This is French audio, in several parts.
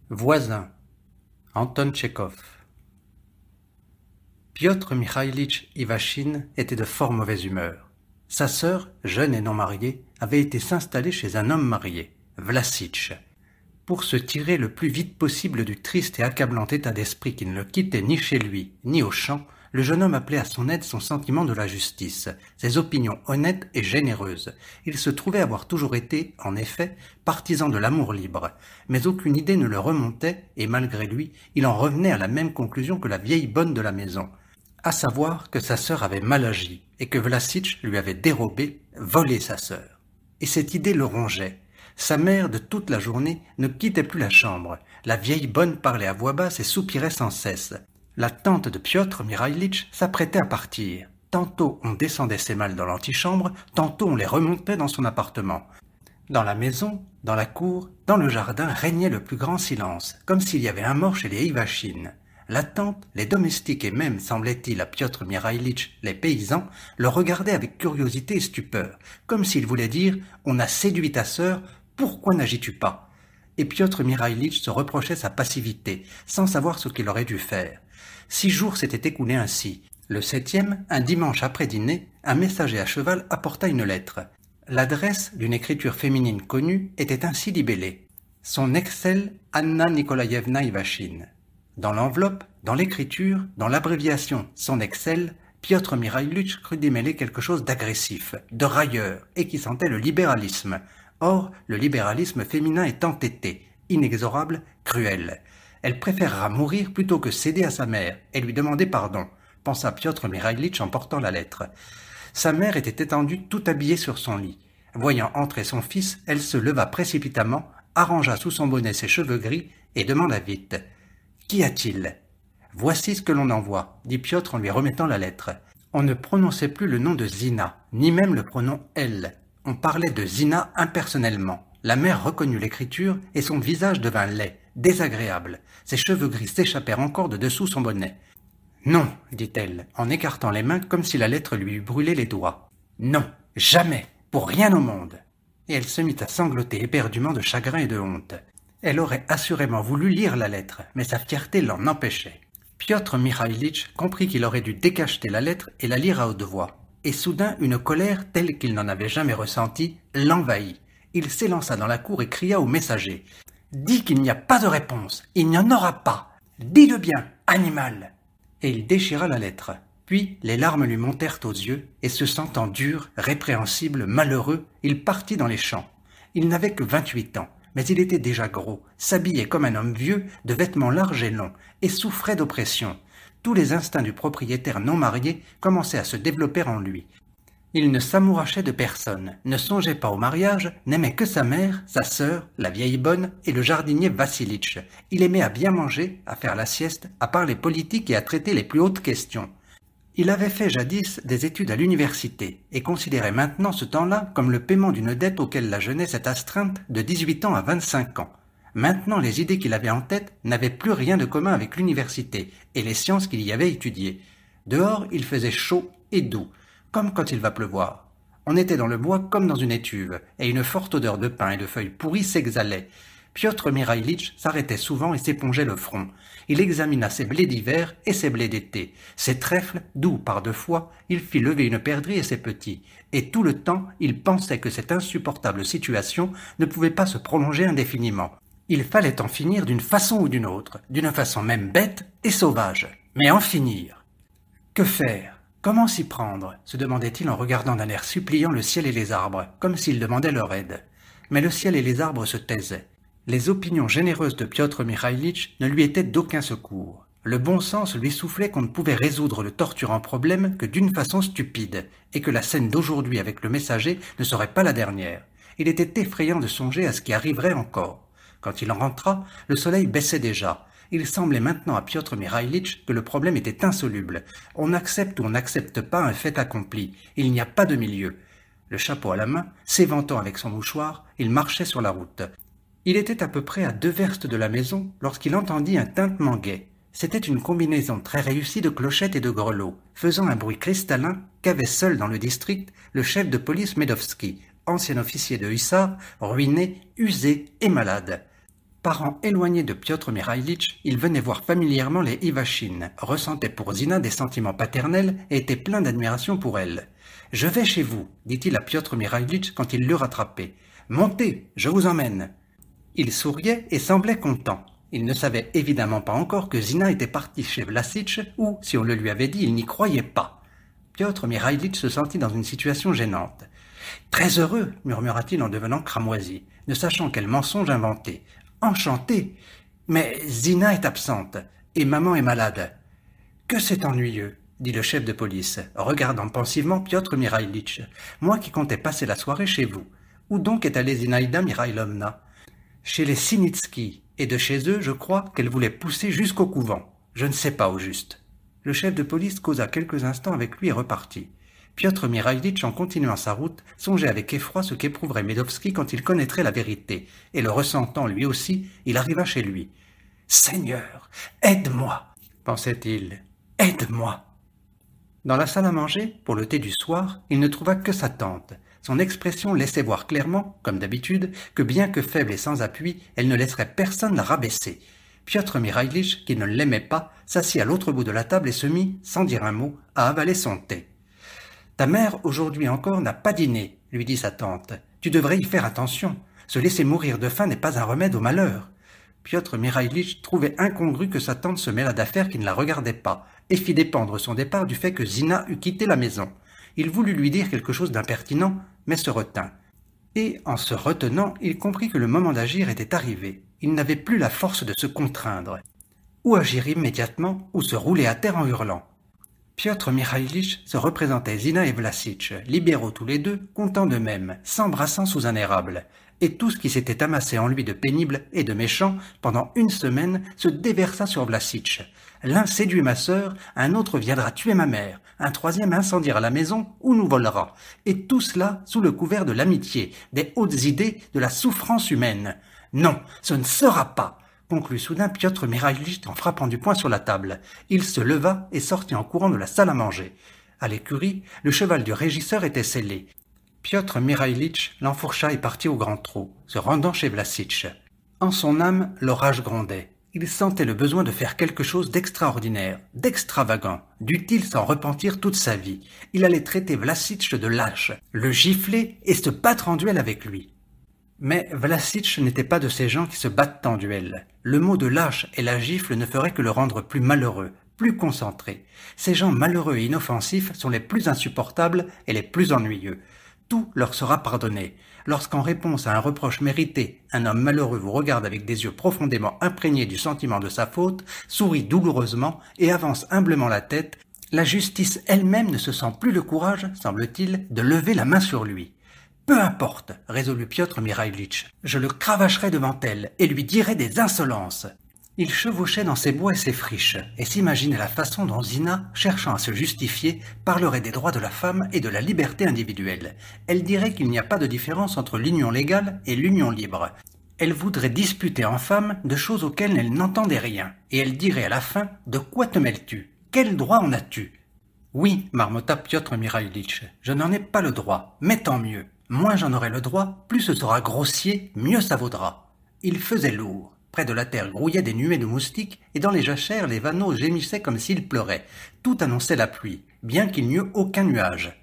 Voisin, Anton Tchekhov. Piotr Mikhaïlitch Ivachine était de fort mauvaise humeur. Sa sœur, jeune et non mariée, avait été s'installer chez un homme marié, Vlassitch. Pour se tirer le plus vite possible du triste et accablant état d'esprit qui ne le quittait ni chez lui, ni au champ, le jeune homme appelait à son aide son sentiment de la justice, ses opinions honnêtes et généreuses. Il se trouvait avoir toujours été, en effet, partisan de l'amour libre, mais aucune idée ne le remontait, et malgré lui, il en revenait à la même conclusion que la vieille bonne de la maison, à savoir que sa sœur avait mal agi, et que Vlassitch lui avait dérobé, volé sa sœur. Et cette idée le rongeait. Sa mère, de toute la journée, ne quittait plus la chambre. La vieille bonne parlait à voix basse et soupirait sans cesse. La tante de Piotr Mikhaïlitch s'apprêtait à partir. Tantôt on descendait ses malles dans l'antichambre, tantôt on les remontait dans son appartement. Dans la maison, dans la cour, dans le jardin régnait le plus grand silence, comme s'il y avait un mort chez les Ivachine. La tante, les domestiques et même, semblait-il, à Piotr Mikhaïlitch, les paysans, le regardaient avec curiosité et stupeur, comme s'ils voulaient dire « On a séduit ta sœur, pourquoi n'agis-tu pas ?» Et Piotr Mikhaïlitch se reprochait sa passivité, sans savoir ce qu'il aurait dû faire. 6 jours s'étaient écoulés ainsi. Le 7e, un dimanche après dîner, un messager à cheval apporta une lettre. L'adresse, d'une écriture féminine connue, était ainsi libellée. Son excel Anna Nikolaïevna Ivachine. Dans l'enveloppe, dans l'écriture, dans l'abréviation son excel, Piotr Mikhaïlitch crut démêler quelque chose d'agressif, de railleur, et qui sentait le libéralisme. Or, le libéralisme féminin est entêté, inexorable, cruel. Elle préférera mourir plutôt que céder à sa mère et lui demander pardon, pensa Piotr Mikhaïlitch en portant la lettre. Sa mère était étendue tout habillée sur son lit. Voyant entrer son fils, elle se leva précipitamment, arrangea sous son bonnet ses cheveux gris et demanda vite « Qu'y a-t-il » ? « Voici ce que l'on envoie, dit Piotr en lui remettant la lettre. On ne prononçait plus le nom de Zina, ni même le pronom « elle ». On parlait de Zina impersonnellement. La mère reconnut l'écriture et son visage devint laid, désagréable. Ses cheveux gris s'échappèrent encore de dessous son bonnet. « Non, dit-elle, en écartant les mains comme si la lettre lui eût brûlé les doigts. « Non, jamais, pour rien au monde !» Et elle se mit à sangloter éperdument de chagrin et de honte. Elle aurait assurément voulu lire la lettre, mais sa fierté l'en empêchait. Piotr Mikhaïlitch comprit qu'il aurait dû décacheter la lettre et la lire à haute voix. Et soudain, une colère telle qu'il n'en avait jamais ressentie l'envahit. Il s'élança dans la cour et cria au messager « Dis qu'il n'y a pas de réponse, il n'y en aura pas. Dis-le bien, animal !» Et il déchira la lettre. Puis les larmes lui montèrent aux yeux, et se sentant dur, répréhensible, malheureux, il partit dans les champs. Il n'avait que 28 ans, mais il était déjà gros, s'habillait comme un homme vieux, de vêtements larges et longs, et souffrait d'oppression. Tous les instincts du propriétaire non marié commençaient à se développer en lui. Il ne s'amourachait de personne, ne songeait pas au mariage, n'aimait que sa mère, sa sœur, la vieille bonne et le jardinier Vassilitch. Il aimait à bien manger, à faire la sieste, à parler politique et à traiter les plus hautes questions. Il avait fait jadis des études à l'université et considérait maintenant ce temps-là comme le paiement d'une dette auquel la jeunesse est astreinte de 18 ans à 25 ans. Maintenant, les idées qu'il avait en tête n'avaient plus rien de commun avec l'université et les sciences qu'il y avait étudiées. Dehors, il faisait chaud et doux, comme quand il va pleuvoir. On était dans le bois comme dans une étuve, et une forte odeur de pin et de feuilles pourries s'exhalait. Piotr Mikhaïlitch s'arrêtait souvent et s'épongeait le front. Il examina ses blés d'hiver et ses blés d'été, ses trèfles, d'où, par 2 fois, il fit lever une perdrix et ses petits. Et tout le temps, il pensait que cette insupportable situation ne pouvait pas se prolonger indéfiniment. Il fallait en finir d'une façon ou d'une autre, d'une façon même bête et sauvage, mais en finir. Que faire ? Comment s'y prendre ? Se demandait-il en regardant d'un air suppliant le ciel et les arbres, comme s'il demandait leur aide. Mais le ciel et les arbres se taisaient. Les opinions généreuses de Piotr Mikhaïlitch ne lui étaient d'aucun secours. Le bon sens lui soufflait qu'on ne pouvait résoudre le torturant problème que d'une façon stupide, et que la scène d'aujourd'hui avec le messager ne serait pas la dernière. Il était effrayant de songer à ce qui arriverait encore. Quand il en rentra, le soleil baissait déjà. Il semblait maintenant à Piotr Mikhaïlitch que le problème était insoluble. On accepte ou on n'accepte pas un fait accompli. Il n'y a pas de milieu. Le chapeau à la main, s'éventant avec son mouchoir, il marchait sur la route. Il était à peu près à 2 verstes de la maison lorsqu'il entendit un tintement gai. C'était une combinaison très réussie de clochettes et de grelots, faisant un bruit cristallin qu'avait seul dans le district le chef de police Medovski, ancien officier de hussards, ruiné, usé et malade. Parent éloigné de Piotr Mikhaïlitch, il venait voir familièrement les Ivachine, ressentait pour Zina des sentiments paternels et était plein d'admiration pour elle. « Je vais chez vous, dit-il à Piotr Mikhaïlitch quand il l'eut rattrapé. « Montez, je vous emmène. » Il souriait et semblait content. Il ne savait évidemment pas encore que Zina était partie chez Vlassitch ou, si on le lui avait dit, il n'y croyait pas. Piotr Mikhaïlitch se sentit dans une situation gênante. « Très heureux, murmura-t-il en devenant cramoisi, ne sachant quel mensonge inventer. « Enchanté, mais Zina est absente et maman est malade. »« Que c'est ennuyeux, » dit le chef de police, regardant pensivement Piotr Mikhaïlitch. « Moi qui comptais passer la soirée chez vous. Où donc est allée Zinaïda Mikhailovna ? Chez les Sinitsky, et de chez eux, je crois qu'elle voulait pousser jusqu'au couvent. Je ne sais pas au juste. » Le chef de police causa quelques instants avec lui et repartit. Piotr Mikhaïlitch, en continuant sa route, songeait avec effroi ce qu'éprouverait Médovski quand il connaîtrait la vérité, et le ressentant lui aussi, il arriva chez lui. « Seigneur, aide-moi » pensait-il, « aide-moi » Dans la salle à manger, pour le thé du soir, il ne trouva que sa tante. Son expression laissait voir clairement, comme d'habitude, que bien que faible et sans appui, elle ne laisserait personne la rabaisser. Piotr Mikhaïlitch, qui ne l'aimait pas, s'assit à l'autre bout de la table et se mit, sans dire un mot, à avaler son thé. « Ta mère, aujourd'hui encore, n'a pas dîné, » lui dit sa tante. « Tu devrais y faire attention. Se laisser mourir de faim n'est pas un remède au malheur. » Piotr Mikhaïlitch trouvait incongru que sa tante se mêlât d'affaires qui ne la regardaient pas, et fit dépendre son départ du fait que Zina eût quitté la maison. Il voulut lui dire quelque chose d'impertinent, mais se retint. Et, en se retenant, il comprit que le moment d'agir était arrivé. Il n'avait plus la force de se contraindre. Ou agir immédiatement, ou se rouler à terre en hurlant. Piotr Mikhaïlitch se représentait Zina et Vlassitch, libéraux tous les deux, contents d'eux-mêmes, s'embrassant sous un érable. Et tout ce qui s'était amassé en lui de pénible et de méchant pendant une semaine se déversa sur Vlassitch. L'un séduit ma sœur, un autre viendra tuer ma mère, un troisième incendiera la maison ou nous volera. Et tout cela sous le couvert de l'amitié, des hautes idées, de la souffrance humaine. Non, ce ne sera pas, conclut soudain Piotr Mikhaïlitch en frappant du poing sur la table. Il se leva et sortit en courant de la salle à manger. À l'écurie, le cheval du régisseur était sellé. Piotr Mikhaïlitch l'enfourcha et partit au grand trot, se rendant chez Vlassitch. En son âme, l'orage grondait. Il sentait le besoin de faire quelque chose d'extraordinaire, d'extravagant, dût-il s'en repentir toute sa vie. Il allait traiter Vlassitch de lâche, le gifler et se battre en duel avec lui. Mais Vlassitch n'était pas de ces gens qui se battent en duel. Le mot de lâche et la gifle ne ferait que le rendre plus malheureux, plus concentré. Ces gens malheureux et inoffensifs sont les plus insupportables et les plus ennuyeux. Tout leur sera pardonné. Lorsqu'en réponse à un reproche mérité, un homme malheureux vous regarde avec des yeux profondément imprégnés du sentiment de sa faute, sourit douloureusement et avance humblement la tête, la justice elle-même ne se sent plus le courage, semble-t-il, de lever la main sur lui. Peu importe, résolut Piotr Mikhaïlitch, je le cravacherai devant elle et lui dirai des insolences. Il chevauchait dans ses bois et ses friches, et s'imaginait la façon dont Zina, cherchant à se justifier, parlerait des droits de la femme et de la liberté individuelle. Elle dirait qu'il n'y a pas de différence entre l'union légale et l'union libre. Elle voudrait disputer en femme de choses auxquelles elle n'entendait rien, et elle dirait à la fin « De quoi te mêles-tu ? Quel droit en as-tu » Oui, marmotta Piotr Mikhaïlitch, je n'en ai pas le droit, mais tant mieux. Moins j'en aurai le droit, plus ce sera grossier, mieux ça vaudra. Il faisait lourd. Près de la terre grouillaient des nuées de moustiques, et dans les jachères, les vanneaux gémissaient comme s'ils pleuraient. Tout annonçait la pluie, bien qu'il n'y eût aucun nuage.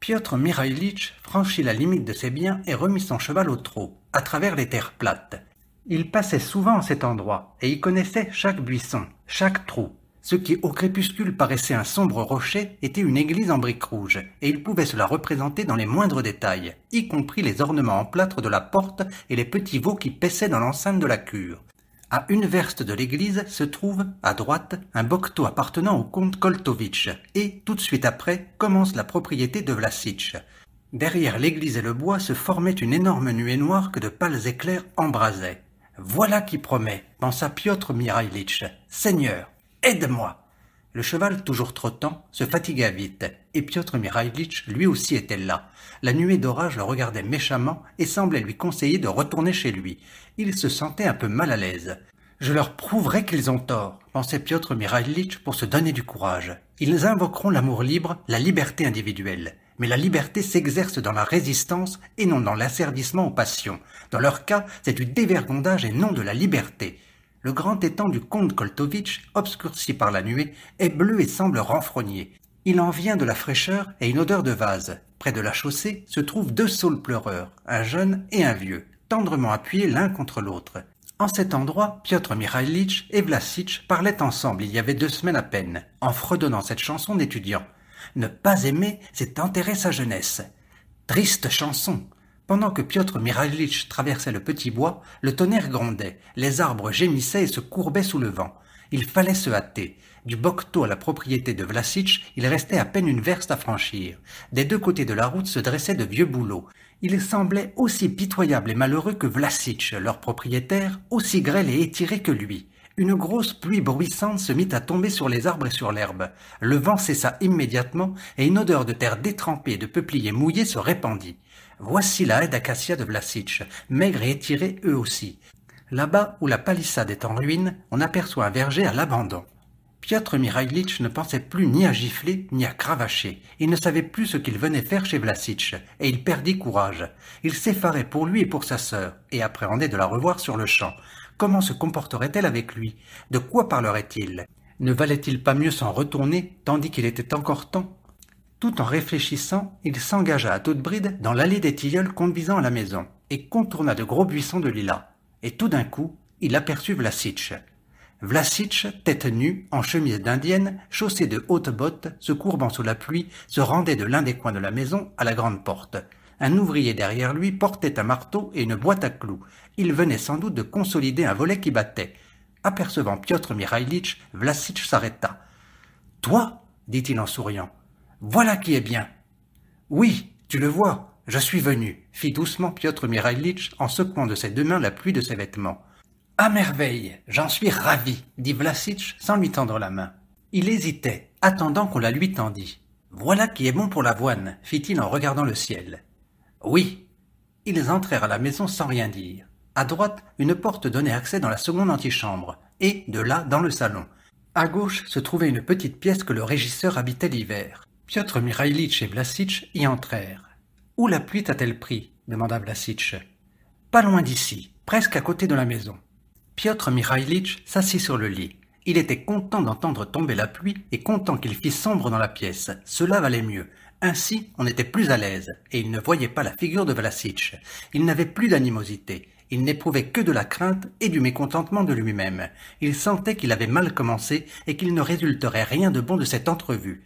Piotr Mikhaïlitch franchit la limite de ses biens et remit son cheval au trot, à travers les terres plates. Il passait souvent en cet endroit, et y connaissait chaque buisson, chaque trou. Ce qui, au crépuscule, paraissait un sombre rocher, était une église en briques rouges, et il pouvait se la représenter dans les moindres détails, y compris les ornements en plâtre de la porte et les petits veaux qui paissaient dans l'enceinte de la cure. À une verste de l'église se trouve, à droite, un bocteau appartenant au comte Koltovitch, et, tout de suite après, commence la propriété de Vlassitch. Derrière l'église et le bois se formait une énorme nuée noire que de pâles éclairs embrasaient. « Voilà qui promet », pensa Piotr Mikhaïlitch. « Seigneur, aide-moi » Le cheval, toujours trottant, se fatigua vite, et Piotr Mikhaïlitch, lui aussi, était là. La nuée d'orage le regardait méchamment et semblait lui conseiller de retourner chez lui. Il se sentait un peu mal à l'aise. « Je leur prouverai qu'ils ont tort », pensait Piotr Mikhaïlitch pour se donner du courage. « Ils invoqueront l'amour libre, la liberté individuelle. Mais la liberté s'exerce dans la résistance et non dans l'asservissement aux passions. Dans leur cas, c'est du dévergondage et non de la liberté. Le grand étang du comte Koltovitch, obscurci par la nuée, est bleu et semble renfrogné. Il en vient de la fraîcheur et une odeur de vase. Près de la chaussée se trouvent 2 saules pleureurs, un jeune et un vieux, tendrement appuyés l'un contre l'autre. En cet endroit, Piotr Mikhaïlitch et Vlassitch parlaient ensemble il y avait 2 semaines à peine, en fredonnant cette chanson d'étudiant. Ne pas aimer, c'est enterrer sa jeunesse. Triste chanson. Pendant que Piotr Mikhaïlitch traversait le petit bois, le tonnerre grondait, les arbres gémissaient et se courbaient sous le vent. Il fallait se hâter. Du Bokto à la propriété de Vlassitch, il restait à peine une verste à franchir. Des 2 côtés de la route se dressaient de vieux bouleaux. Ils semblaient aussi pitoyables et malheureux que Vlassitch, leur propriétaire, aussi grêle et étiré que lui. Une grosse pluie bruissante se mit à tomber sur les arbres et sur l'herbe. Le vent cessa immédiatement et une odeur de terre détrempée et de peupliers mouillés se répandit. Voici la haie d'acacia de Vlassitch, maigre et étirée eux aussi. Là-bas, où la palissade est en ruine, on aperçoit un verger à l'abandon. Piotr Mikhaïlitch ne pensait plus ni à gifler ni à cravacher. Il ne savait plus ce qu'il venait faire chez Vlassitch, et il perdit courage. Il s'effarait pour lui et pour sa sœur, et appréhendait de la revoir sur le champ. Comment se comporterait-elle avec lui? De quoi parlerait-il? Ne valait-il pas mieux s'en retourner, tandis qu'il était encore temps? Tout en réfléchissant, il s'engagea à toute bride dans l'allée des tilleuls conduisant à la maison, et contourna de gros buissons de lilas. Et tout d'un coup, il aperçut Vlassitch. Vlassitch, tête nue, en chemise d'indienne, chaussé de hautes bottes, se courbant sous la pluie, se rendait de l'un des coins de la maison à la grande porte. Un ouvrier derrière lui portait un marteau et une boîte à clous. Il venait sans doute de consolider un volet qui battait. Apercevant Piotr Mikhaïlitch, Vlassitch s'arrêta. « Toi » dit-il en souriant. « Voilà qui est bien. »« Oui, tu le vois, je suis venu, » fit doucement Piotr Mikhaïlitch en secouant de ses 2 mains la pluie de ses vêtements. « À merveille, j'en suis ravi, » dit Vlassitch sans lui tendre la main. Il hésitait, attendant qu'on la lui tendît. « Voilà qui est bon pour l'avoine, » fit-il en regardant le ciel. « Oui. » Ils entrèrent à la maison sans rien dire. À droite, une porte donnait accès dans la seconde antichambre, et, de là, dans le salon. À gauche se trouvait une petite pièce que le régisseur habitait l'hiver. Piotr Mikhaïlitch et Vlassitch y entrèrent. « Où la pluie t'a-t-elle pris » demanda Vlassitch. « Pas loin d'ici, presque à côté de la maison. » Piotr Mikhaïlitch s'assit sur le lit. Il était content d'entendre tomber la pluie et content qu'il fît sombre dans la pièce. Cela valait mieux. Ainsi, on était plus à l'aise, et il ne voyait pas la figure de Vlassitch. Il n'avait plus d'animosité. Il n'éprouvait que de la crainte et du mécontentement de lui-même. Il sentait qu'il avait mal commencé et qu'il ne résulterait rien de bon de cette entrevue.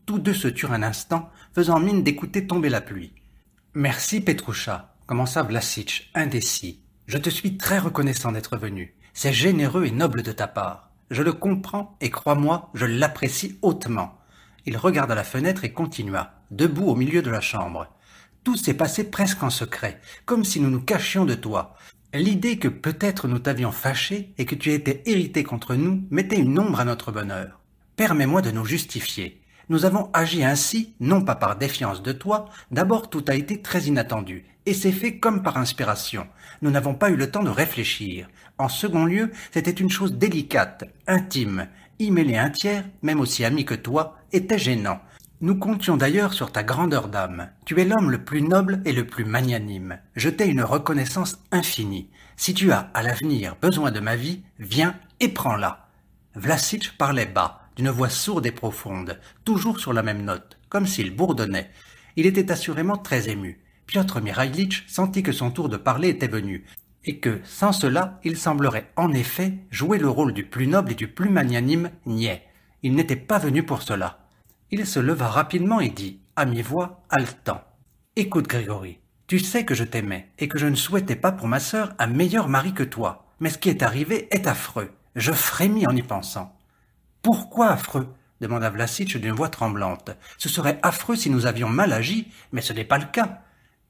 Tous 2 se turent un instant, faisant mine d'écouter tomber la pluie. « Merci, Petroucha, » commença Vlassitch, indécis. « Je te suis très reconnaissant d'être venu. C'est généreux et noble de ta part. Je le comprends et crois-moi, je l'apprécie hautement. » Il regarda la fenêtre et continua, debout au milieu de la chambre. « Tout s'est passé presque en secret, comme si nous nous cachions de toi. L'idée que peut-être nous t'avions fâché et que tu étais irrité contre nous mettait une ombre à notre bonheur. Permets-moi de nous justifier. Nous avons agi ainsi, non pas par défiance de toi, d'abord tout a été très inattendu, et c'est fait comme par inspiration. Nous n'avons pas eu le temps de réfléchir. En second lieu, c'était une chose délicate, intime. Y mêler un tiers, même aussi ami que toi, était gênant. Nous comptions d'ailleurs sur ta grandeur d'âme. Tu es l'homme le plus noble et le plus magnanime. Je t'ai une reconnaissance infinie. Si tu as, à l'avenir, besoin de ma vie, viens et prends-la. » Vlassitch parlait bas, d'une voix sourde et profonde, toujours sur la même note, comme s'il bourdonnait. Il était assurément très ému. Piotr Mikhaïlitch sentit que son tour de parler était venu, et que, sans cela, il semblerait en effet jouer le rôle du plus noble et du plus magnanime niais. Il n'était pas venu pour cela. Il se leva rapidement et dit, à mi-voix, haletant. « Écoute, Grégory, tu sais que je t'aimais et que je ne souhaitais pas pour ma sœur un meilleur mari que toi. Mais ce qui est arrivé est affreux. Je frémis en y pensant. »« Pourquoi affreux ?» demanda Vlassitch d'une voix tremblante. « Ce serait affreux si nous avions mal agi, mais ce n'est pas le cas. »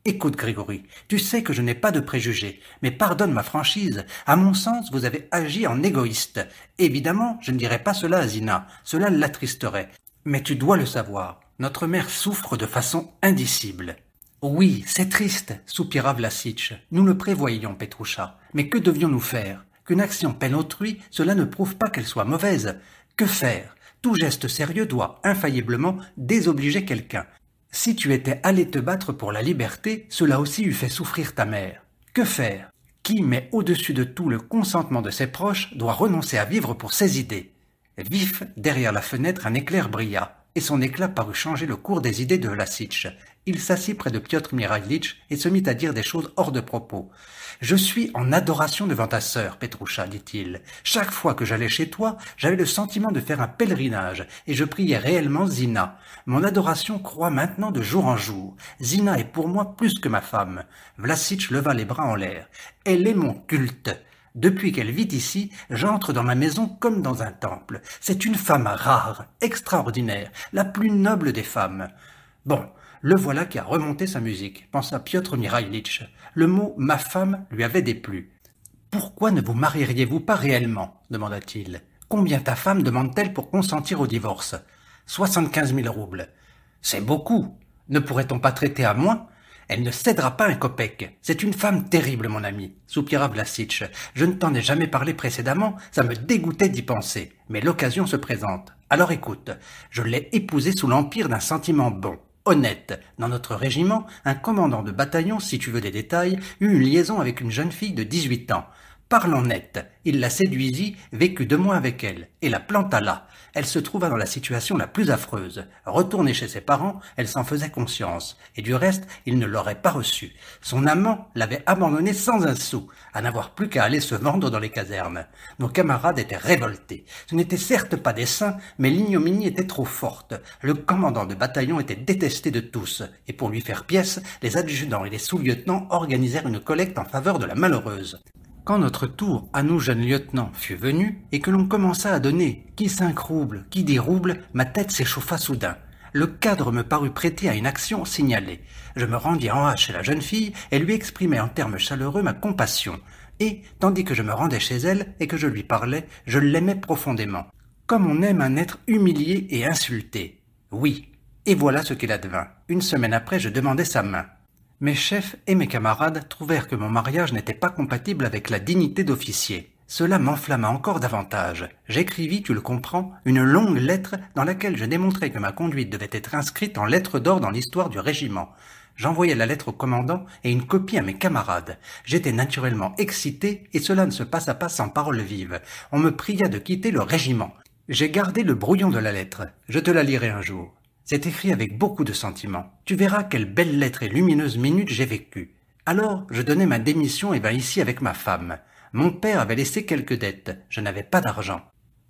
Écoute, Grégory, tu sais que je n'ai pas de préjugés, mais pardonne ma franchise. À mon sens, vous avez agi en égoïste. Évidemment, je ne dirais pas cela à Zina, cela l'attristerait. Mais tu dois le savoir, notre mère souffre de façon indicible. « Oui, c'est triste, » soupira Vlassitch. « Nous le prévoyions, Petroucha. Mais que devions-nous faire? Qu'une action peine autrui, cela ne prouve pas qu'elle soit mauvaise. Que faire? Tout geste sérieux doit infailliblement désobliger quelqu'un. Si tu étais allé te battre pour la liberté, cela aussi eût fait souffrir ta mère. Que faire? Qui met au-dessus de tout le consentement de ses proches doit renoncer à vivre pour ses idées. Vif, derrière la fenêtre, un éclair brilla, et son éclat parut changer le cours des idées de Vlasic. Il s'assit près de Piotr Mihalitch et se mit à dire des choses hors de propos. « Je suis en adoration devant ta sœur, Petroucha, dit-il. Chaque fois que j'allais chez toi, j'avais le sentiment de faire un pèlerinage, et je priais réellement Zina. Mon adoration croît maintenant de jour en jour. Zina est pour moi plus que ma femme. » Vlasic leva les bras en l'air. « Elle est mon culte. » Depuis qu'elle vit ici, j'entre dans ma maison comme dans un temple. C'est une femme rare, extraordinaire, la plus noble des femmes. Bon, le voilà qui a remonté sa musique, pensa Piotr Mihalitch. Le mot « ma femme » lui avait déplu. « Pourquoi ne vous marieriez-vous pas réellement » demanda-t-il. « Combien ta femme demande-t-elle pour consentir au divorce » 75 000 roubles. « C'est beaucoup. Ne pourrait-on pas traiter à moins ?» Elle ne cédera pas un kopek. C'est une femme terrible, mon ami, soupira Vlasic. Je ne t'en ai jamais parlé précédemment, ça me dégoûtait d'y penser. Mais l'occasion se présente. Alors écoute, je l'ai épousée sous l'empire d'un sentiment bon, honnête. Dans notre régiment, un commandant de bataillon, si tu veux des détails, eut une liaison avec une jeune fille de 18 ans. Parlons net, il la séduisit, vécut 2 mois avec elle, et la planta là. Elle se trouva dans la situation la plus affreuse. Retournée chez ses parents, elle s'en faisait conscience, et du reste, il ne l'aurait pas reçue. Son amant l'avait abandonnée sans un sou, à n'avoir plus qu'à aller se vendre dans les casernes. Nos camarades étaient révoltés. Ce n'était certes pas des saints, mais l'ignominie était trop forte. Le commandant de bataillon était détesté de tous, et pour lui faire pièce, les adjudants et les sous-lieutenants organisèrent une collecte en faveur de la malheureuse. Quand notre tour, à nous jeunes lieutenants, fut venu, et que l'on commença à donner qui 5 roubles, qui 10 roubles, ma tête s'échauffa soudain. Le cadre me parut prêter à une action signalée. Je me rendis en hâte chez la jeune fille et lui exprimai en termes chaleureux ma compassion. Et, tandis que je me rendais chez elle et que je lui parlais, je l'aimais profondément. Comme on aime un être humilié et insulté. Oui. Et voilà ce qu'il advint. Une semaine après, je demandai sa main. Mes chefs et mes camarades trouvèrent que mon mariage n'était pas compatible avec la dignité d'officier. Cela m'enflamma encore davantage. J'écrivis, tu le comprends, une longue lettre dans laquelle je démontrai que ma conduite devait être inscrite en lettres d'or dans l'histoire du régiment. J'envoyai la lettre au commandant et une copie à mes camarades. J'étais naturellement excité et cela ne se passa pas sans paroles vives. On me pria de quitter le régiment. J'ai gardé le brouillon de la lettre. Je te la lirai un jour. C'est écrit avec beaucoup de sentiments. Tu verras quelle belle lettre et lumineuse minute j'ai vécue. Alors, je donnai ma démission et vins ici avec ma femme. Mon père avait laissé quelques dettes. Je n'avais pas d'argent.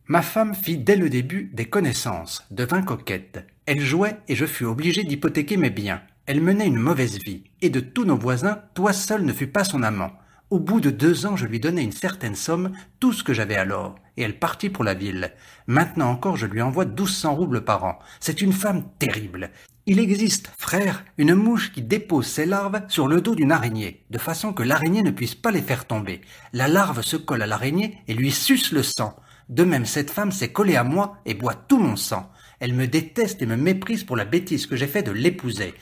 Ma femme fit dès le début des connaissances, devint coquette. Elle jouait et je fus obligé d'hypothéquer mes biens. Elle menait une mauvaise vie. Et de tous nos voisins, toi seul ne fus pas son amant. Au bout de 2 ans, je lui donnai une certaine somme, tout ce que j'avais alors, et elle partit pour la ville. Maintenant encore, je lui envoie 1200 roubles par an. C'est une femme terrible. Il existe, frère, une mouche qui dépose ses larves sur le dos d'une araignée, de façon que l'araignée ne puisse pas les faire tomber. La larve se colle à l'araignée et lui suce le sang. De même, cette femme s'est collée à moi et boit tout mon sang. Elle me déteste et me méprise pour la bêtise que j'ai fait de l'épouser.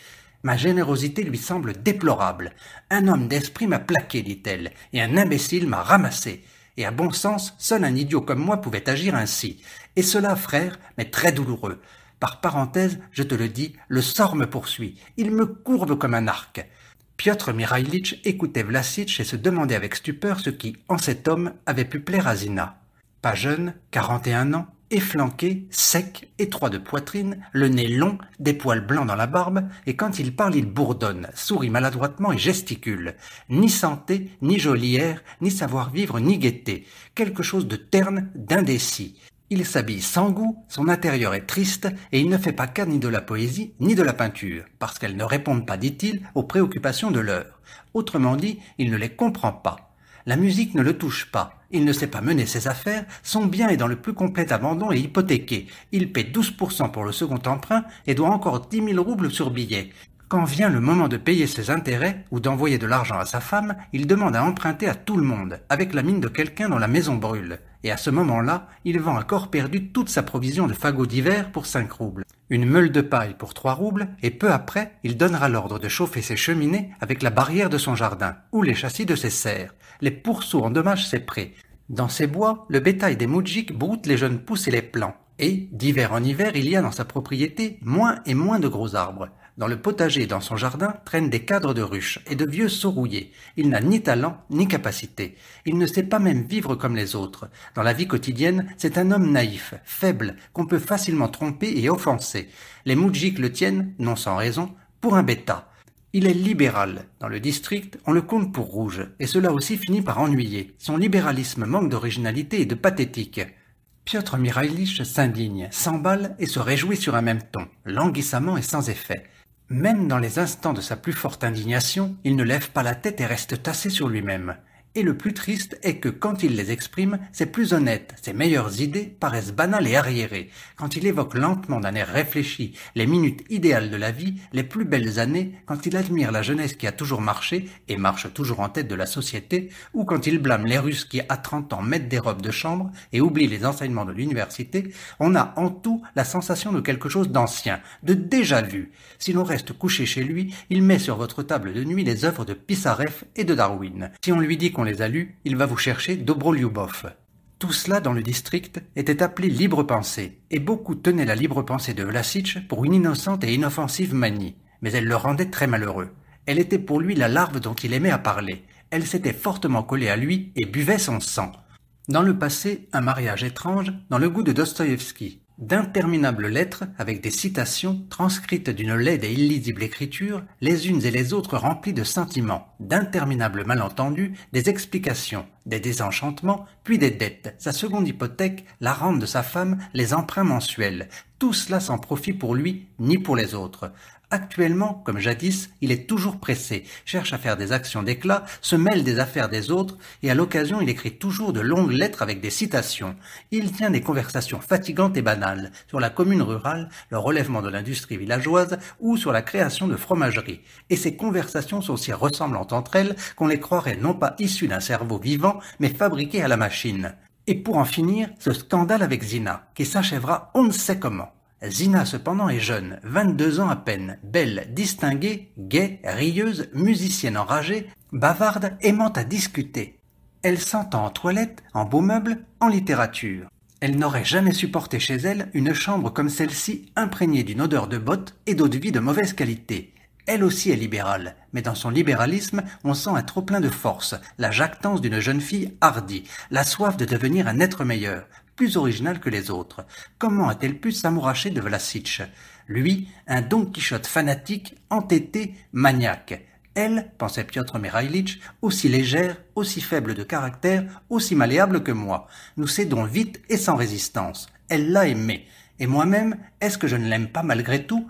Ma générosité lui semble déplorable. Un homme d'esprit m'a plaqué, dit-elle, et un imbécile m'a ramassé. Et à bon sens, seul un idiot comme moi pouvait agir ainsi. Et cela, frère, m'est très douloureux. Par parenthèse, je te le dis, le sort me poursuit. Il me courbe comme un arc. Piotr Mihalitch écoutait Vlasic et se demandait avec stupeur ce qui, en cet homme, avait pu plaire à Zina. Pas jeune, 41 ans, efflanqué, sec, étroit de poitrine, le nez long, des poils blancs dans la barbe, et quand il parle, il bourdonne, sourit maladroitement et gesticule. Ni santé, ni joli air, ni savoir-vivre, ni gaieté. Quelque chose de terne, d'indécis. Il s'habille sans goût, son intérieur est triste, et il ne fait pas cas ni de la poésie, ni de la peinture, parce qu'elles ne répondent pas, dit-il, aux préoccupations de l'heure. Autrement dit, il ne les comprend pas. La musique ne le touche pas. Il ne sait pas mener ses affaires, son bien est dans le plus complet abandon et hypothéqué. Il paie 12% pour le second emprunt et doit encore 10 000 roubles sur billet. Quand vient le moment de payer ses intérêts ou d'envoyer de l'argent à sa femme, il demande à emprunter à tout le monde, avec la mine de quelqu'un dont la maison brûle. Et à ce moment-là, il vend à corps perdu toute sa provision de fagots d'hiver pour 5 roubles. Une meule de paille pour 3 roubles, et peu après, il donnera l'ordre de chauffer ses cheminées avec la barrière de son jardin, ou les châssis de ses serres. Les pourceaux endommagent ses prés. Dans ses bois, le bétail des moudjiks broute les jeunes pousses et les plants. Et, d'hiver en hiver, il y a dans sa propriété moins et moins de gros arbres. Dans le potager et dans son jardin traînent des cadres de ruches et de vieux seaux rouillés. Il n'a ni talent ni capacité. Il ne sait pas même vivre comme les autres. Dans la vie quotidienne, c'est un homme naïf, faible, qu'on peut facilement tromper et offenser. Les moudjiks le tiennent, non sans raison, pour un bêta. Il est libéral. Dans le district, on le compte pour rouge, et cela aussi finit par ennuyer. Son libéralisme manque d'originalité et de pathétique. Piotr Mikhaïlitch s'indigne, s'emballe et se réjouit sur un même ton, languissamment et sans effet. Même dans les instants de sa plus forte indignation, il ne lève pas la tête et reste tassé sur lui-même. Et le plus triste est que quand il les exprime, c'est plus honnête, ses meilleures idées paraissent banales et arriérées. Quand il évoque lentement d'un air réfléchi les minutes idéales de la vie, les plus belles années, quand il admire la jeunesse qui a toujours marché et marche toujours en tête de la société, ou quand il blâme les Russes qui à 30 ans mettent des robes de chambre et oublient les enseignements de l'université, on a en tout la sensation de quelque chose d'ancien, de déjà vu. Si l'on reste couché chez lui, il met sur votre table de nuit les œuvres de Pissarev et de Darwin. Si on lui dit qu'on les a lus, il va vous chercher Dobroliubov. Tout cela dans le district était appelé libre pensée, et beaucoup tenaient la libre pensée de Vlassitch pour une innocente et inoffensive manie, mais elle le rendait très malheureux. Elle était pour lui la larve dont il aimait à parler. Elle s'était fortement collée à lui et buvait son sang. Dans le passé, un mariage étrange, dans le goût de Dostoïevski. D'interminables lettres, avec des citations, transcrites d'une laide et illisible écriture, les unes et les autres remplies de sentiments, d'interminables malentendus, des explications, des désenchantements, puis des dettes, sa seconde hypothèque, la rente de sa femme, les emprunts mensuels, tout cela sans profit pour lui, ni pour les autres. Actuellement, comme jadis, il est toujours pressé, cherche à faire des actions d'éclat, se mêle des affaires des autres, et à l'occasion il écrit toujours de longues lettres avec des citations. Il tient des conversations fatigantes et banales, sur la commune rurale, le relèvement de l'industrie villageoise, ou sur la création de fromageries. Et ces conversations sont si ressemblantes entre elles qu'on les croirait non pas issues d'un cerveau vivant, mais fabriquées à la machine. Et pour en finir, ce scandale avec Zina, qui s'achèvera on ne sait comment. Zina cependant est jeune, 22 ans à peine, belle, distinguée, gaie, rieuse, musicienne enragée, bavarde, aimant à discuter. Elle s'entend en toilette, en beaux meubles, en littérature. Elle n'aurait jamais supporté chez elle une chambre comme celle-ci imprégnée d'une odeur de bottes et d'eau de vie de mauvaise qualité. Elle aussi est libérale, mais dans son libéralisme, on sent un trop-plein de force, la jactance d'une jeune fille hardie, la soif de devenir un être meilleur, plus original que les autres. Comment a-t-elle pu s'amouracher de Vlassitch? Lui, un Don Quichotte fanatique, entêté, maniaque. Elle, pensait Piotr Mikhaïlitch, aussi légère, aussi faible de caractère, aussi malléable que moi. Nous cédons vite et sans résistance. Elle l'a aimé. Et moi-même, est-ce que je ne l'aime pas malgré tout?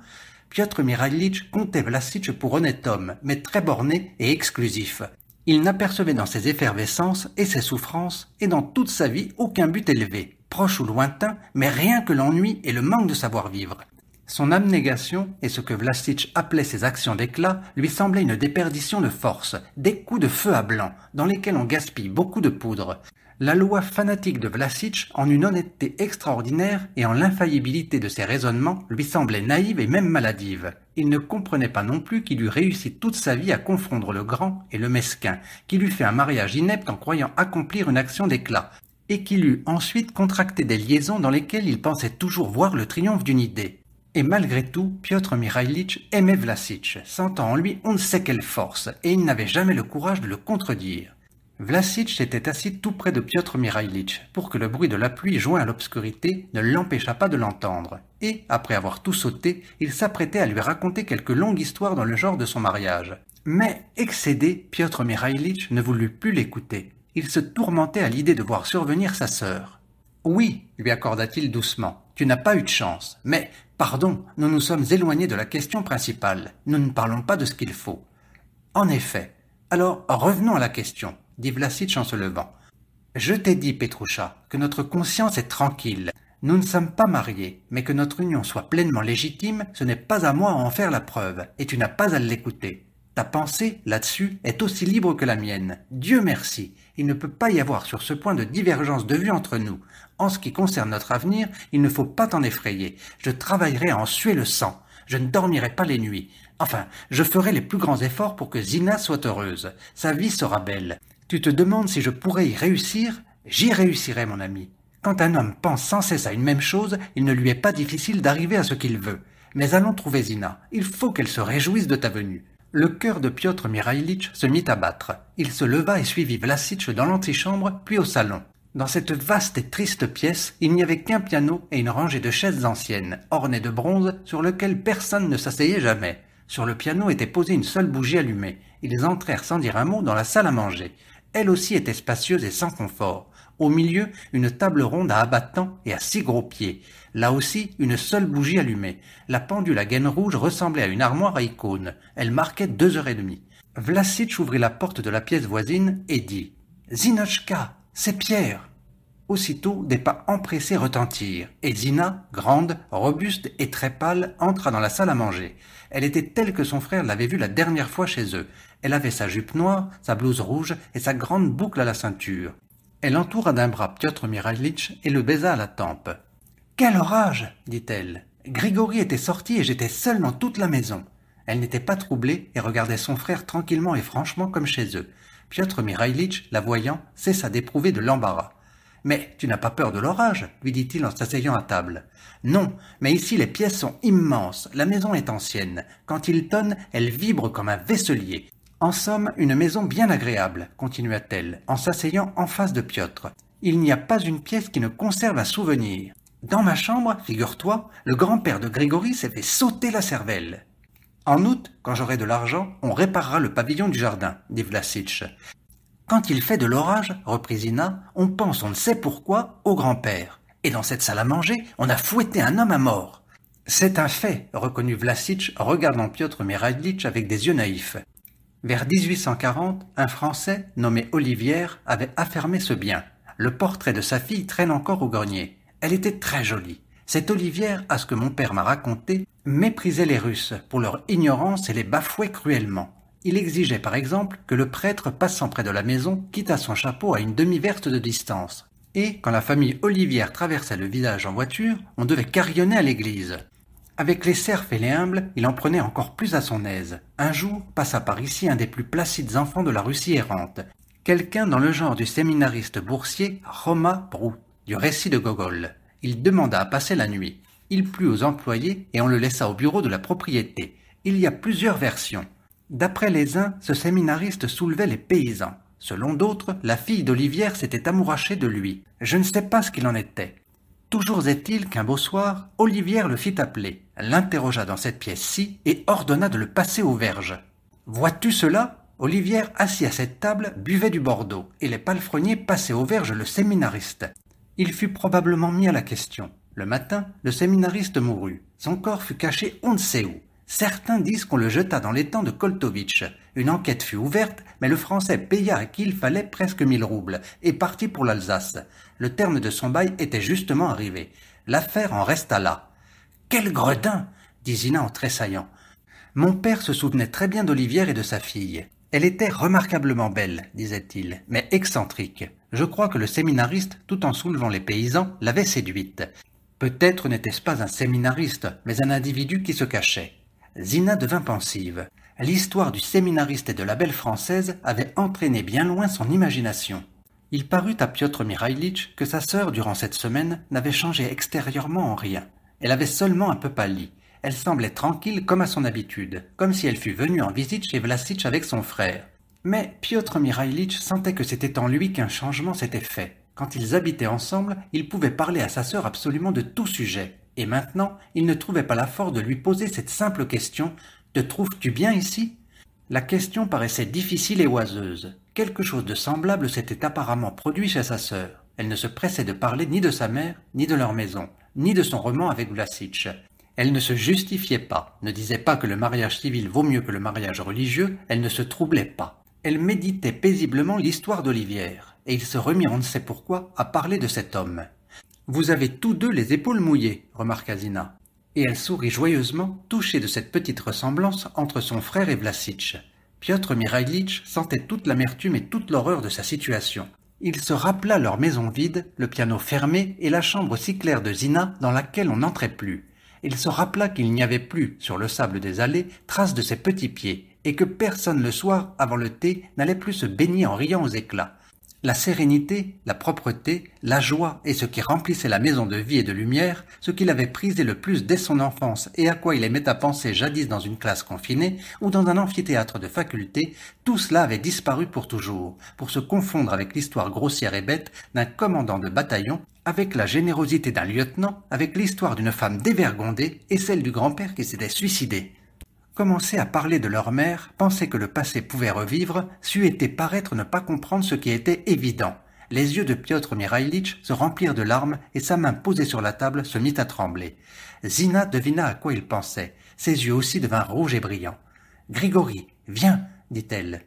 Piotr Mikhaïlitch comptait Vlassitch pour honnête homme, mais très borné et exclusif. Il n'apercevait dans ses effervescences et ses souffrances, et dans toute sa vie, aucun but élevé, proche ou lointain, mais rien que l'ennui et le manque de savoir-vivre. Son abnégation, et ce que Vlassitch appelait ses actions d'éclat, lui semblait une déperdition de force, des coups de feu à blanc, dans lesquels on gaspille beaucoup de poudre. La loi fanatique de Vlassitch, en une honnêteté extraordinaire et en l'infaillibilité de ses raisonnements, lui semblait naïve et même maladive. Il ne comprenait pas non plus qu'il eût réussi toute sa vie à confondre le grand et le mesquin, qu'il eût fait un mariage inepte en croyant accomplir une action d'éclat, et qu'il eût ensuite contracté des liaisons dans lesquelles il pensait toujours voir le triomphe d'une idée. Et malgré tout, Piotr Mikhaïlitch aimait Vlassitch, sentant en lui on ne sait quelle force, et il n'avait jamais le courage de le contredire. Vlassitch s'était assis tout près de Piotr Mikhaïlitch, pour que le bruit de la pluie joint à l'obscurité ne l'empêchât pas de l'entendre, et, après avoir tout sauté, il s'apprêtait à lui raconter quelque longue histoire dans le genre de son mariage. Mais, excédé, Piotr Mikhaïlitch ne voulut plus l'écouter. Il se tourmentait à l'idée de voir survenir sa sœur. « Oui, lui accorda-t-il doucement, tu n'as pas eu de chance, mais, pardon, nous nous sommes éloignés de la question principale, nous ne parlons pas de ce qu'il faut. » « En effet. Alors, revenons à la question. » dit Vlassitch en se levant. « Je t'ai dit, Petroucha, que notre conscience est tranquille. Nous ne sommes pas mariés, mais que notre union soit pleinement légitime, ce n'est pas à moi à en faire la preuve, et tu n'as pas à l'écouter. Ta pensée, là-dessus, est aussi libre que la mienne. Dieu merci, il ne peut pas y avoir sur ce point de divergence de vue entre nous. En ce qui concerne notre avenir, il ne faut pas t'en effrayer. Je travaillerai à en suer le sang. Je ne dormirai pas les nuits. Enfin, je ferai les plus grands efforts pour que Zina soit heureuse. Sa vie sera belle. Tu te demandes si je pourrais y réussir? J'y réussirai, mon ami. Quand un homme pense sans cesse à une même chose, il ne lui est pas difficile d'arriver à ce qu'il veut. Mais allons trouver Zina, il faut qu'elle se réjouisse de ta venue. » Le cœur de Piotr Mihalitch se mit à battre. Il se leva et suivit Vlassitch dans l'antichambre, puis au salon. Dans cette vaste et triste pièce, il n'y avait qu'un piano et une rangée de chaises anciennes, ornées de bronze, sur lesquelles personne ne s'asseyait jamais. Sur le piano était posée une seule bougie allumée. Ils entrèrent sans dire un mot dans la salle à manger. Elle aussi était spacieuse et sans confort. Au milieu, une table ronde à abattant et à 6 gros pieds. Là aussi, une seule bougie allumée. La pendule à gaine rouge ressemblait à une armoire à icônes. Elle marquait 2h30. Vlassitch ouvrit la porte de la pièce voisine et dit « Zinochka, c'est Pierre !» Aussitôt, des pas empressés retentirent, et Zina, grande, robuste et très pâle, entra dans la salle à manger. Elle était telle que son frère l'avait vue la dernière fois chez eux. Elle avait sa jupe noire, sa blouse rouge et sa grande boucle à la ceinture. Elle entoura d'un bras Piotr Mihalitch et le baisa à la tempe. « Quel orage !» dit-elle. « Grigori était sorti et j'étais seule dans toute la maison. » Elle n'était pas troublée et regardait son frère tranquillement et franchement comme chez eux. Piotr Mihalitch, la voyant, cessa d'éprouver de l'embarras. « Mais tu n'as pas peur de l'orage ?» lui dit-il en s'asseyant à table. « Non, mais ici les pièces sont immenses, la maison est ancienne. Quand il tonne, elle vibre comme un vaisselier. En somme, une maison bien agréable, continua-t-elle, en s'asseyant en face de Piotr. Il n'y a pas une pièce qui ne conserve un souvenir. Dans ma chambre, figure-toi, le grand-père de Grigori s'est fait sauter la cervelle. En août, quand j'aurai de l'argent, on réparera le pavillon du jardin, dit Vlassitch. Quand il fait de l'orage, reprit Zina, on pense on ne sait pourquoi au grand-père. Et dans cette salle à manger, on a fouetté un homme à mort. C'est un fait, reconnut Vlassitch, regardant Piotr Mihalitch avec des yeux naïfs. Vers 1840, un Français nommé Olivière avait affermé ce bien. Le portrait de sa fille traîne encore au grenier. Elle était très jolie. Cette Olivière, à ce que mon père m'a raconté, méprisait les Russes pour leur ignorance et les bafouait cruellement. Il exigeait par exemple que le prêtre passant près de la maison quittât son chapeau à une demi-verste de distance. Et quand la famille Olivière traversait le village en voiture, on devait carillonner à l'église. Avec les serfs et les humbles, il en prenait encore plus à son aise. Un jour, passa par ici un des plus placides enfants de la Russie errante. Quelqu'un dans le genre du séminariste boursier Roma Brou, du récit de Gogol. Il demanda à passer la nuit. Il plut aux employés et on le laissa au bureau de la propriété. Il y a plusieurs versions. D'après les uns, ce séminariste soulevait les paysans. Selon d'autres, la fille d'Olivière s'était amourachée de lui. Je ne sais pas ce qu'il en était. Toujours est-il qu'un beau soir, Olivière le fit appeler, l'interrogea dans cette pièce-ci et ordonna de le passer aux verges. « Vois-tu cela ?» Olivière, assis à cette table, buvait du Bordeaux, et les palefreniers passaient aux verges le séminariste. Il fut probablement mis à la question. Le matin, le séminariste mourut. Son corps fut caché on ne sait où. Certains disent qu'on le jeta dans l'étang de Koltovitch. Une enquête fut ouverte, mais le Français paya à qui il fallait presque 1000 roubles et partit pour l'Alsace. Le terme de son bail était justement arrivé. L'affaire en resta là. « Quel gredin !» dit Zina en tressaillant. Mon père se souvenait très bien d'Olivière et de sa fille. Elle était remarquablement belle, disait-il, mais excentrique. Je crois que le séminariste, tout en soulevant les paysans, l'avait séduite. Peut-être n'était-ce pas un séminariste, mais un individu qui se cachait. Zina devint pensive. L'histoire du séminariste et de la belle française avait entraîné bien loin son imagination. Il parut à Piotr Mihalitch que sa sœur, durant cette semaine, n'avait changé extérieurement en rien. Elle avait seulement un peu pâli. Elle semblait tranquille comme à son habitude, comme si elle fût venue en visite chez Vlassitch avec son frère. Mais Piotr Mihalitch sentait que c'était en lui qu'un changement s'était fait. Quand ils habitaient ensemble, il pouvait parler à sa sœur absolument de tout sujet. Et maintenant, il ne trouvait pas la force de lui poser cette simple question « Te trouves-tu bien ici ?» La question paraissait difficile et oiseuse. Quelque chose de semblable s'était apparemment produit chez sa sœur. Elle ne se pressait de parler ni de sa mère, ni de leur maison, ni de son roman avec Vlassitch. Elle ne se justifiait pas, ne disait pas que le mariage civil vaut mieux que le mariage religieux, elle ne se troublait pas. Elle méditait paisiblement l'histoire d'Olivière, et il se remit on ne sait pourquoi à parler de cet homme. « Vous avez tous deux les épaules mouillées, remarqua Zina. Et elle sourit joyeusement, touchée de cette petite ressemblance entre son frère et Vlassitch. Piotr Mihalitch sentait toute l'amertume et toute l'horreur de sa situation. Il se rappela leur maison vide, le piano fermé et la chambre si claire de Zina dans laquelle on n'entrait plus. Il se rappela qu'il n'y avait plus, sur le sable des allées, trace de ses petits pieds, et que personne le soir, avant le thé, n'allait plus se baigner en riant aux éclats. La sérénité, la propreté, la joie et ce qui remplissait la maison de vie et de lumière, ce qu'il avait prisé le plus dès son enfance et à quoi il aimait à penser jadis dans une classe confinée ou dans un amphithéâtre de faculté, tout cela avait disparu pour toujours, pour se confondre avec l'histoire grossière et bête d'un commandant de bataillon, avec la générosité d'un lieutenant, avec l'histoire d'une femme dévergondée et celle du grand-père qui s'était suicidé. Commencer à parler de leur mère, penser que le passé pouvait revivre, c'eût été paraître ne pas comprendre ce qui était évident. Les yeux de Piotr Mikhaïlitch se remplirent de larmes et sa main posée sur la table se mit à trembler. Zina devina à quoi il pensait. Ses yeux aussi devinrent rouges et brillants. « Grigori, viens !» dit-elle.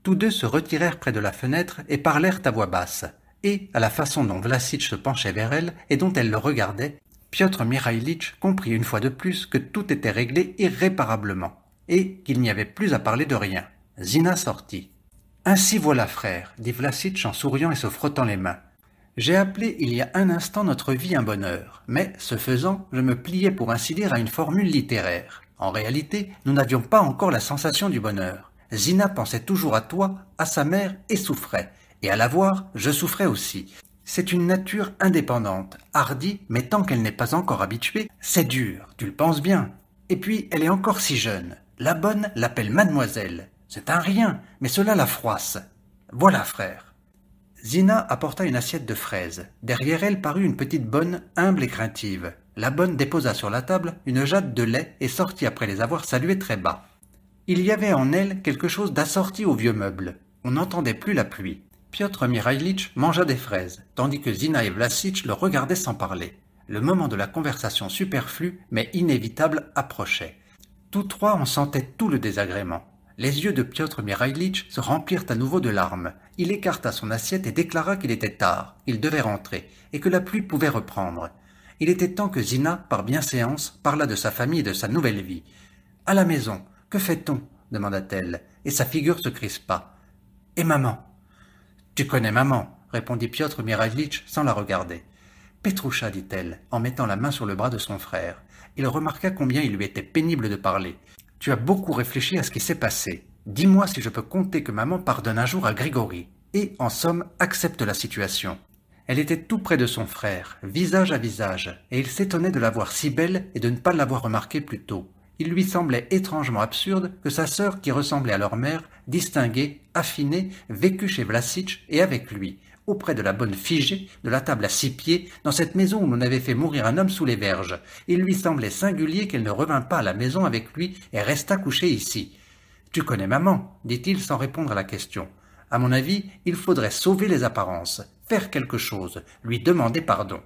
Tous deux se retirèrent près de la fenêtre et parlèrent à voix basse. Et, à la façon dont Vlassitch se penchait vers elle et dont elle le regardait, Piotr Mikhaïlitch comprit une fois de plus que tout était réglé irréparablement, et qu'il n'y avait plus à parler de rien. Zina sortit. « Ainsi voilà, frère, » dit Vlassitch en souriant et se frottant les mains. « J'ai appelé il y a un instant notre vie un bonheur, mais, ce faisant, je me pliais pour ainsi dire à une formule littéraire. En réalité, nous n'avions pas encore la sensation du bonheur. Zina pensait toujours à toi, à sa mère, et souffrait. Et à la voir, je souffrais aussi. C'est une nature indépendante, hardie, mais tant qu'elle n'est pas encore habituée, c'est dur, tu le penses bien. Et puis, elle est encore si jeune. La bonne l'appelle mademoiselle. C'est un rien, mais cela la froisse. Voilà, frère. » Zina apporta une assiette de fraises. Derrière elle parut une petite bonne, humble et craintive. La bonne déposa sur la table une jatte de lait et sortit après les avoir salués très bas. Il y avait en elle quelque chose d'assorti au vieux meuble. On n'entendait plus la pluie. Piotr Mikhaïlitch mangea des fraises, tandis que Zina et Vlassitch le regardaient sans parler. Le moment de la conversation superflue, mais inévitable, approchait. Tous trois en sentaient tout le désagrément. Les yeux de Piotr Mikhaïlitch se remplirent à nouveau de larmes. Il écarta son assiette et déclara qu'il était tard, il devait rentrer, et que la pluie pouvait reprendre. Il était temps que Zina, par bienséance, parlât de sa famille et de sa nouvelle vie. « À la maison, que fait-on » demanda-t-elle, et sa figure se crispa. « Et maman ?» « Tu connais maman, » répondit Piotr Mikhaïlitch sans la regarder. « Petroucha, dit-elle, en mettant la main sur le bras de son frère. Il remarqua combien il lui était pénible de parler. « Tu as beaucoup réfléchi à ce qui s'est passé. Dis-moi si je peux compter que maman pardonne un jour à Grigori, et, en somme, accepte la situation. » Elle était tout près de son frère, visage à visage, et il s'étonnait de la voir si belle et de ne pas l'avoir remarquée plus tôt. Il lui semblait étrangement absurde que sa sœur, qui ressemblait à leur mère, distinguée, affinée, vécût chez Vlassitch et avec lui, auprès de la bonne figée, de la table à 6 pieds, dans cette maison où l'on avait fait mourir un homme sous les verges. Il lui semblait singulier qu'elle ne revint pas à la maison avec lui et restât couchée ici. « Tu connais maman » dit-il sans répondre à la question. « À mon avis, il faudrait sauver les apparences, faire quelque chose, lui demander pardon. »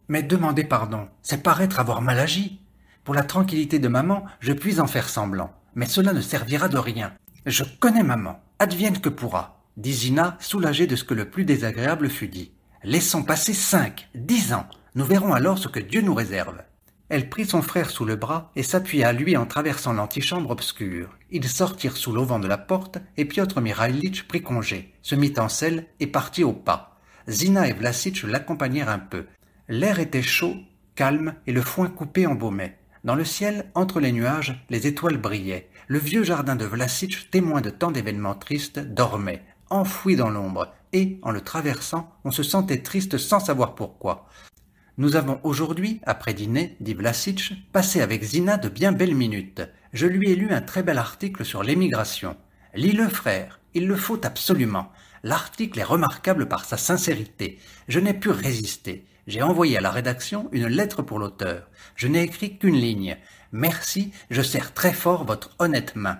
Mais demander pardon, c'est paraître avoir mal agi. Pour la tranquillité de maman, je puis en faire semblant, mais cela ne servira de rien. Je connais maman, advienne que pourra, dit Zina, soulagée de ce que le plus désagréable fut dit. Laissons passer 5, 10 ans, nous verrons alors ce que Dieu nous réserve. Elle prit son frère sous le bras et s'appuya à lui en traversant l'antichambre obscure. Ils sortirent sous l'auvent de la porte et Piotr Mikhaïlitch prit congé, se mit en selle et partit au pas. Zina et Vlassitch l'accompagnèrent un peu. L'air était chaud, calme et le foin coupé embaumait. Dans le ciel, entre les nuages, les étoiles brillaient. Le vieux jardin de Vlassitch, témoin de tant d'événements tristes, dormait, enfoui dans l'ombre, et, en le traversant, on se sentait triste sans savoir pourquoi. « Nous avons aujourd'hui, après dîner, dit Vlassitch, passé avec Zina de bien belles minutes. Je lui ai lu un très bel article sur l'émigration. Lis-le, frère, il le faut absolument. L'article est remarquable par sa sincérité. Je n'ai pu résister. J'ai envoyé à la rédaction une lettre pour l'auteur. Je n'ai écrit qu'une ligne. Merci, je serre très fort votre honnête main. »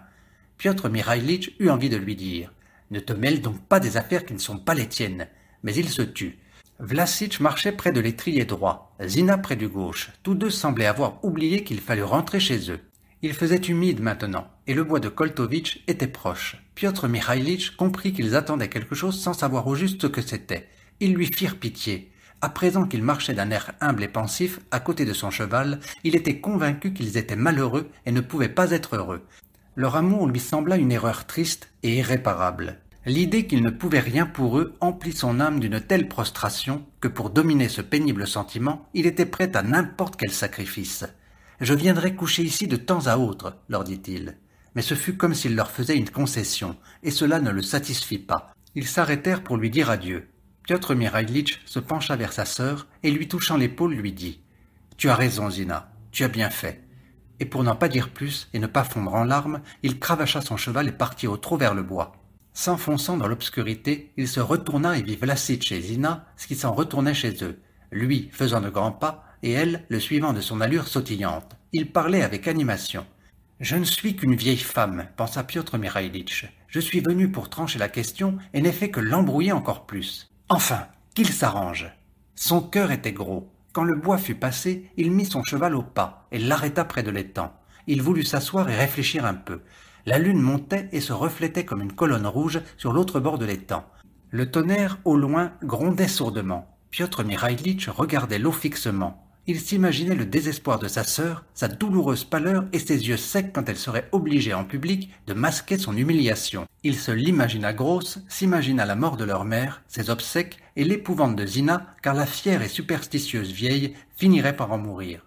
Piotr Mikhaïlitch eut envie de lui dire « Ne te mêle donc pas des affaires qui ne sont pas les tiennes. » Mais il se tut. Vlassitch marchait près de l'étrier droit, Zina près du gauche. Tous deux semblaient avoir oublié qu'il fallait rentrer chez eux. Il faisait humide maintenant, et le bois de Koltovitch était proche. Piotr Mikhaïlitch comprit qu'ils attendaient quelque chose sans savoir au juste ce que c'était. Ils lui firent pitié. À présent qu'il marchait d'un air humble et pensif, à côté de son cheval, il était convaincu qu'ils étaient malheureux et ne pouvaient pas être heureux. Leur amour lui sembla une erreur triste et irréparable. L'idée qu'il ne pouvait rien pour eux emplit son âme d'une telle prostration que pour dominer ce pénible sentiment, il était prêt à n'importe quel sacrifice. « Je viendrai coucher ici de temps à autre, leur dit-il. » Mais ce fut comme s'il leur faisait une concession, et cela ne le satisfit pas. Ils s'arrêtèrent pour lui dire adieu. Piotr Mihalitch se pencha vers sa sœur et lui touchant l'épaule lui dit « Tu as raison, Zina, tu as bien fait. » Et pour n'en pas dire plus et ne pas fondre en larmes, il cravacha son cheval et partit au trot vers le bois. S'enfonçant dans l'obscurité, il se retourna et vit Vlassitch et Zina qui s'en retournaient chez eux, lui faisant de grands pas et elle le suivant de son allure sautillante. Il parlait avec animation. « Je ne suis qu'une vieille femme, pensa Piotr Mihalitch. Je suis venu pour trancher la question et n'ai fait que l'embrouiller encore plus. Enfin, qu'il s'arrange. » Son cœur était gros. Quand le bois fut passé, il mit son cheval au pas et l'arrêta près de l'étang. Il voulut s'asseoir et réfléchir un peu. La lune montait et se reflétait comme une colonne rouge sur l'autre bord de l'étang. Le tonnerre, au loin, grondait sourdement. Piotr Mihalitch regardait l'eau fixement. Il s'imaginait le désespoir de sa sœur, sa douloureuse pâleur et ses yeux secs quand elle serait obligée en public de masquer son humiliation. Il se l'imagina grosse, s'imagina la mort de leur mère, ses obsèques et l'épouvante de Zina, car la fière et superstitieuse vieille finirait par en mourir.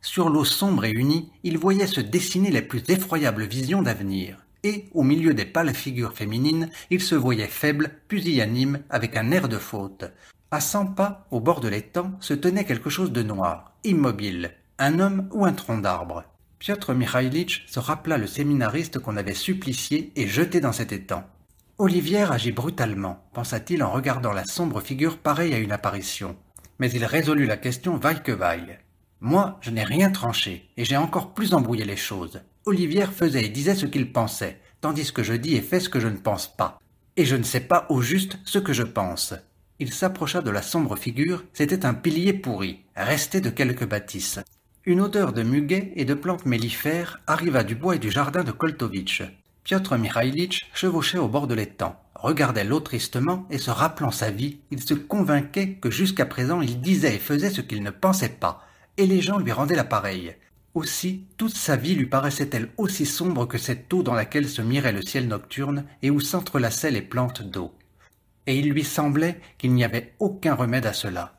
Sur l'eau sombre et unie, il voyait se dessiner les plus effroyables visions d'avenir. Et, au milieu des pâles figures féminines, il se voyait faible, pusillanime, avec un air de faute. À 100 pas, au bord de l'étang, se tenait quelque chose de noir, immobile, un homme ou un tronc d'arbre. Piotr Mihalitch se rappela le séminariste qu'on avait supplicié et jeté dans cet étang. Olivière agit brutalement, pensa-t-il en regardant la sombre figure pareille à une apparition. Mais il résolut la question vaille que vaille. Moi, je n'ai rien tranché, et j'ai encore plus embrouillé les choses. Olivière faisait et disait ce qu'il pensait, tandis que je dis et fais ce que je ne pense pas. Et je ne sais pas au juste ce que je pense. Il s'approcha de la sombre figure, c'était un pilier pourri, resté de quelques bâtisses. Une odeur de muguet et de plantes mellifères arriva du bois et du jardin de Koltovitch. Piotr Mihalitch chevauchait au bord de l'étang, regardait l'eau tristement et se rappelant sa vie, il se convainquait que jusqu'à présent il disait et faisait ce qu'il ne pensait pas, et les gens lui rendaient l'appareil. Aussi, toute sa vie lui paraissait-elle aussi sombre que cette eau dans laquelle se mirait le ciel nocturne et où s'entrelaçaient les plantes d'eau. Et il lui semblait qu'il n'y avait aucun remède à cela.